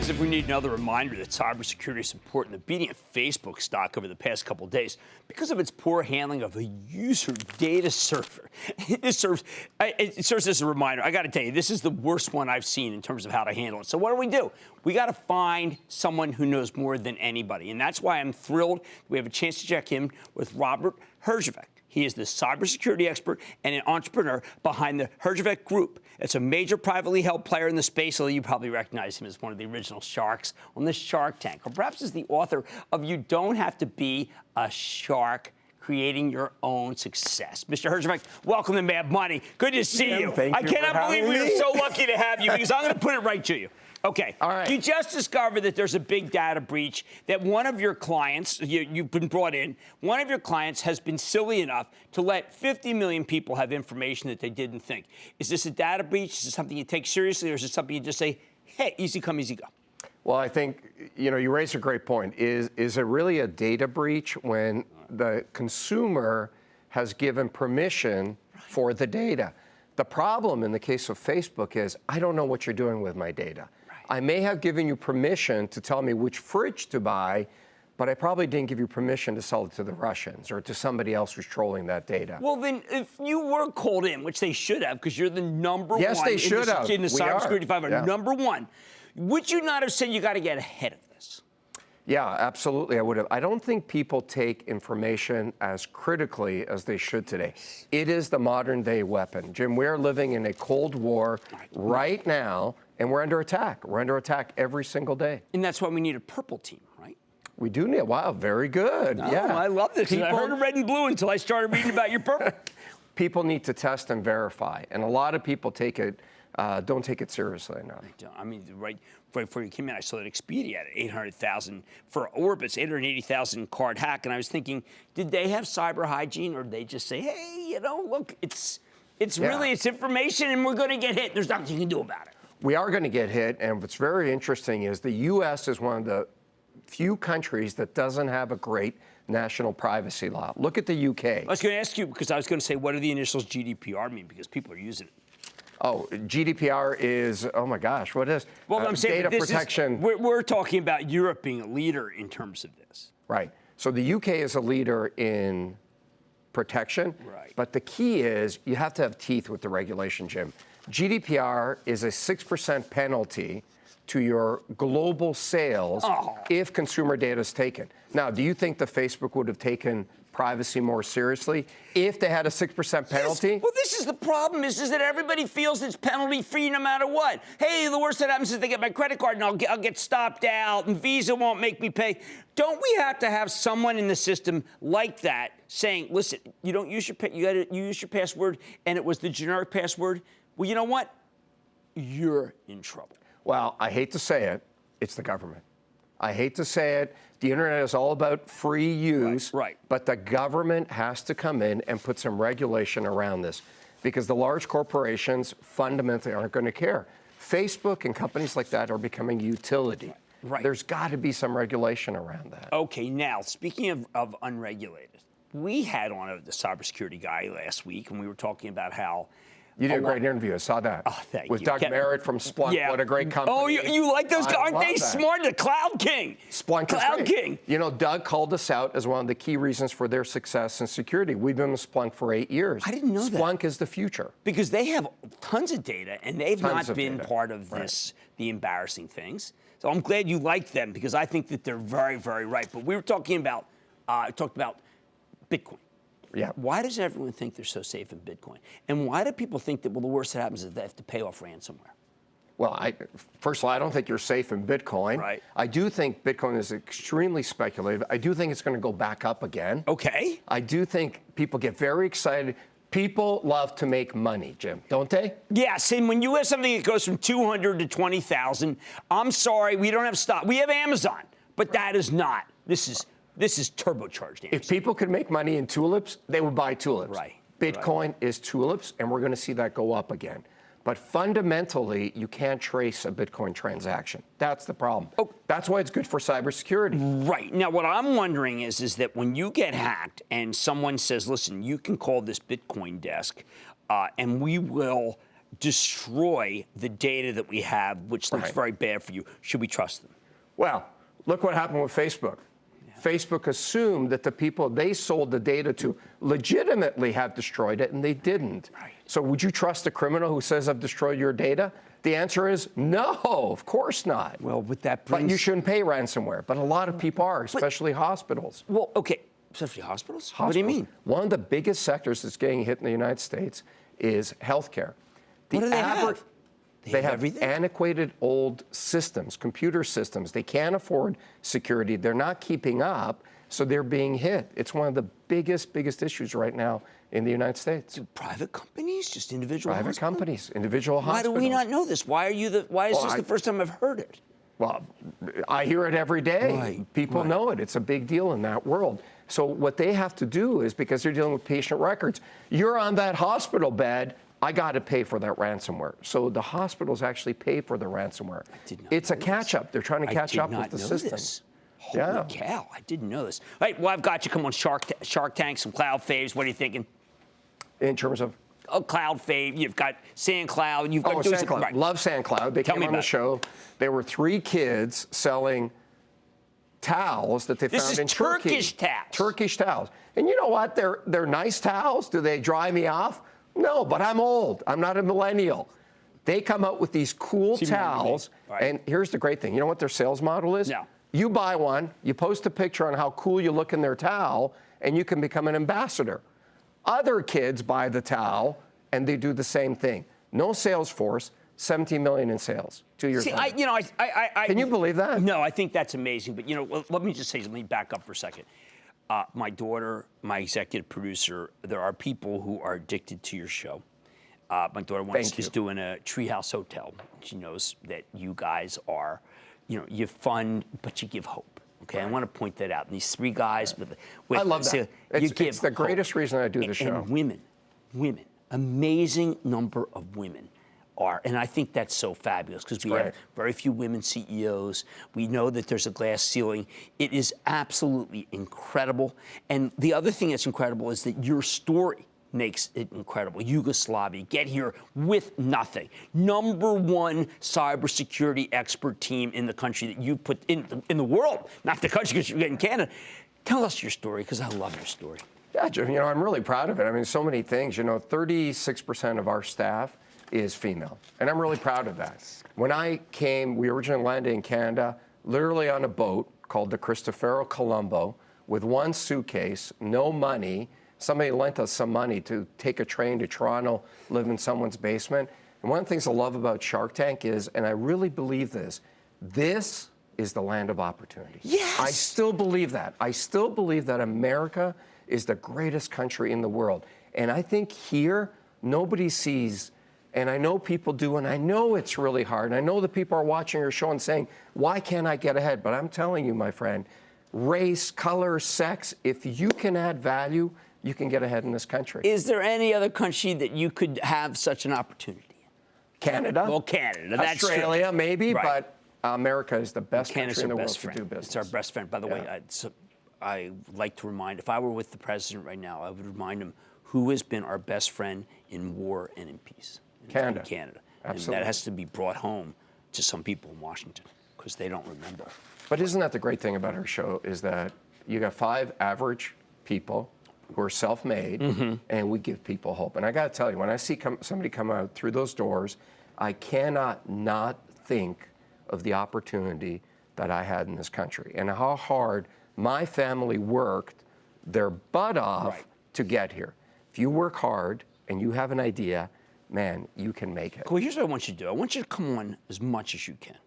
As if we need another reminder that cybersecurity is important. The beating of Facebook stock over the past couple of days because of its poor handling of a user data server. It serves as a reminder. I got to tell you, this is the worst one I've seen in terms of how to handle it. So what do? We got to find someone who knows more than anybody. And that's why I'm thrilled we have a chance to check in with Robert Herjavec. He is the cybersecurity expert and an entrepreneur behind the Herjavec Group. It's a major privately held player in the space, although you probably recognize him as one of the original sharks on the Shark Tank, or perhaps as the author of You Don't Have to Be a Shark, Creating Your Own Success. Mr. Herjavec, welcome to Mad Money. Good to see you. Thank you. I cannot believe we are so lucky to have you because I'm going to put it right to you. Okay. All right. You just discovered that there's a big data breach, that one of your clients, you've been brought in, one of your clients has been silly enough to let 50 million people have information that they didn't think. Is this a data breach? Is this something you take seriously, or is it something you just say, hey, easy come, easy go? Well, I think, you raise a great point. Is it really a data breach when the consumer has given permission for the data? The problem in the case of Facebook is I don't know what you're doing with my data. I may have given you permission to tell me which fridge to buy, but I probably didn't give you permission to sell it to the Russians or to somebody else who's trolling that data. Well, then, if you were called in, which they should have, because you're the number yes, one they should have. in the cybersecurity 500, yeah. number one, would you not have said you got to get ahead of this? Yeah, absolutely, I would have. I don't think people take information as critically as they should today. It is the modern-day weapon. Jim, we're living in a Cold War right now, and we're under attack. We're under attack every single day. And that's why we need a purple team, right? We do need, wow, very good. Oh, yeah. I love this. I heard of red and blue until I started reading about your purple. People need to test and verify, and a lot of people don't take it seriously enough. I mean, right before you came in, I saw that Expedia had 800,000 for Orbitz, 880,000 card hack, and I was thinking, did they have cyber hygiene, or did they just say, hey, look, it's really it's information, and we're going to get hit. There's nothing you can do about it. We are going to get hit, and what's very interesting is the U.S. is one of the few countries that doesn't have a great national privacy law. Look at the U.K. I was going to ask you, because I was going to say, what do the initials GDPR mean? Because people are using it. Oh, GDPR is, oh my gosh, what is? Well, I'm saying data protection. We're talking about Europe being a leader in terms of this. Right. So the UK is a leader in protection. Right. But the key is you have to have teeth with the regulation, Jim. GDPR is a 6% penalty to your global sales if consumer data is taken. Now, do you think that Facebook would have taken privacy more seriously if they had a 6% penalty? Yes. Well, this is the problem, is that everybody feels it's penalty-free no matter what. Hey, the worst that happens is they get my credit card and I'll get stopped out and Visa won't make me pay. Don't we have to have someone in the system like that saying, listen, you don't use you use your password and it was the generic password? Well, you know what? You're in trouble. Well, I hate to say it, it's the government. I hate to say it. The internet is all about free use, right. But the government has to come in and put some regulation around this because the large corporations fundamentally aren't going to care. Facebook and companies like that are becoming utility. Right. There's got to be some regulation around that. Okay, now, speaking of unregulated, we had on the cybersecurity guy last week, and we were talking about how you did a great interview. I saw that. Oh, thank With you. Doug Merritt from Splunk. Yeah. What a great company. Oh, you like those guys? Aren't they that. smart? The Cloud King. Splunk Cloud is great. King. Doug called us out as one of the key reasons for their success in security. We've been with Splunk for 8 years. I didn't know that. Splunk is the future. Because they have tons of data, and they've not been data. part of this, the embarrassing things. So I'm glad you like them, because I think that they're very, very right. But we were talking about, Bitcoin. Yeah. Why does everyone think they're so safe in Bitcoin? And why do people think that, well, the worst that happens is they have to pay off ransomware? Well, first of all, I don't think you're safe in Bitcoin. Right. I do think Bitcoin is extremely speculative. I do think it's going to go back up again. Okay. I do think people get very excited. People love to make money, Jim, don't they? Yes, and when you have something that goes from 200 to 20,000, I'm sorry, we don't have stock. We have Amazon, but that is not. This is turbocharged Amazon. If people could make money in tulips, they would buy tulips. Right. Bitcoin is tulips, and we're going to see that go up again. But fundamentally, you can't trace a Bitcoin transaction. That's the problem. Oh. That's why it's good for cybersecurity. Right. Now, what I'm wondering is that when you get hacked and someone says, listen, you can call this Bitcoin desk, and we will destroy the data that we have, which looks Right. very bad for you. Should we trust them? Well, look what happened with Facebook. Facebook assumed that the people they sold the data to legitimately have destroyed it, and they didn't. Right. So would you trust a criminal who says, I've destroyed your data? The answer is no, of course not. Well, with that But you shouldn't pay ransomware. But a lot of people are, especially hospitals. Well, okay, especially hospitals? What do you mean? One of the biggest sectors that's getting hit in the United States is healthcare. What do they have? They have everything? antiquated old systems, computer systems. They can't afford security. They're not keeping up, so they're being hit. It's one of the biggest issues right now in the United States. Do private companies, just individual Private hospitals? companies, individual Why hospitals. do we not know this? Why is this the first time I've heard it? Well, I hear it every day. Right, People right. know it. It's a big deal in that world. So what they have to do is, because they're dealing with patient records, you're on that hospital bed, I got to pay for that ransomware. So the hospitals actually pay for the ransomware. It's a catch-up. They're trying to catch up with the system. This. Holy cow, I didn't know this. All right, well, I've got you. Come on, Shark Tank, some cloud faves. What are you thinking? In terms of? A cloud fave. You've got SandCloud. You've got SandCloud. Right. Love SandCloud. They came on the show. There were 3 kids selling towels that they found in Turkey. Turkish towels. Turkish towels. And you know what? They're nice towels. Do they dry me off? No, but I'm old. I'm not a millennial. They come out with these cool towels. Right. And here's the great thing. You know what their sales model is? No. You buy one, you post a picture on how cool you look in their towel, and you can become an ambassador. Other kids buy the towel, and they do the same thing. No sales force, 17 million in sales 2 years later. Can you believe that? No, I think that's amazing. But, let me just say, let me back up for a second. My daughter, my executive producer, there are people who are addicted to your show. My daughter is doing a Treehouse Hotel. She knows that you guys are, you fund, but you give hope. Okay, I want to point that out. And these 3 guys with I love that. It's the greatest reason I do the show. And women, amazing number of women are, and I think that's so fabulous because we have very few women CEOs. We know that there's a glass ceiling. It is absolutely incredible. And the other thing that's incredible is that your story makes it incredible. Yugoslavia, get here with nothing. Number 1 cybersecurity expert team in the country that you put in the world, not the country because you're in Canada. Tell us your story because I love your story. Yeah, Jim, I'm really proud of it. I mean, so many things. 36% of our staff is female, and I'm really proud of that. When I came, we originally landed in Canada, literally on a boat called the Cristoforo Colombo, with 1 suitcase, no money. Somebody lent us some money to take a train to Toronto, live in someone's basement. And one of the things I love about Shark Tank is, and I really believe this is the land of opportunity. Yes! I still believe that. I still believe that America is the greatest country in the world. And I think here, nobody sees, and I know people do, and I know it's really hard. And I know that people are watching your show and saying, why can't I get ahead? But I'm telling you, my friend, race, color, sex, if you can add value, you can get ahead in this country. Is there any other country that you could have such an opportunity in? Canada. Well, Canada. That's Australia, true. maybe, Right. but America is the best Canada's country in the our world best to friend. do business. It's our best friend. By the way, I like to remind, if I were with the president right now, I would remind him who has been our best friend in war and in peace. Canada. Canada. Absolutely. And that has to be brought home to some people in Washington because they don't remember. But isn't that the great thing about our show is that you got 5 average people who are self-made, and we give people hope. And I got to tell you, when I see somebody come out through those doors, I cannot not think of the opportunity that I had in this country and how hard my family worked their butt off to get here. If you work hard and you have an idea, man, you can make it. Well, here's what I want you to do. I want you to come on as much as you can.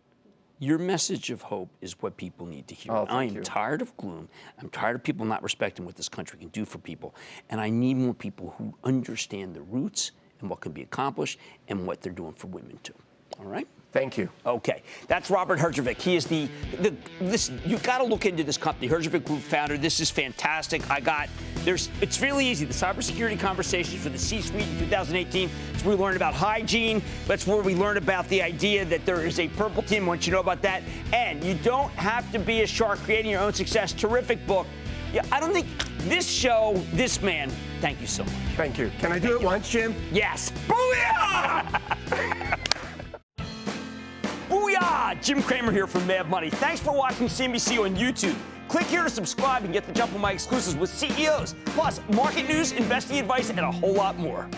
Your message of hope is what people need to hear. I am tired of gloom. I'm tired of people not respecting what this country can do for people. And I need more people who understand the roots and what can be accomplished and what they're doing for women, too. All right? Thank you. Okay. That's Robert Herjavec. He is you've got to look into this company. Herjavec Group founder. This is fantastic. It's really easy. The cybersecurity conversations for the C-suite in 2018. It's where we learn about hygiene. That's where we learn about the idea that there is a purple team. Once you know about that. And you don't have to be a shark creating your own success. Terrific book. Yeah, I don't think this show, this man, thank you so much. Thank you. Can I do it once, Jim? Yes. Booyah! Booyah! Jim Cramer here from Mad Money. Thanks for watching CNBC on YouTube. Click here to subscribe and get the jump on my exclusives with CEOs, plus market news, investing advice, and a whole lot more.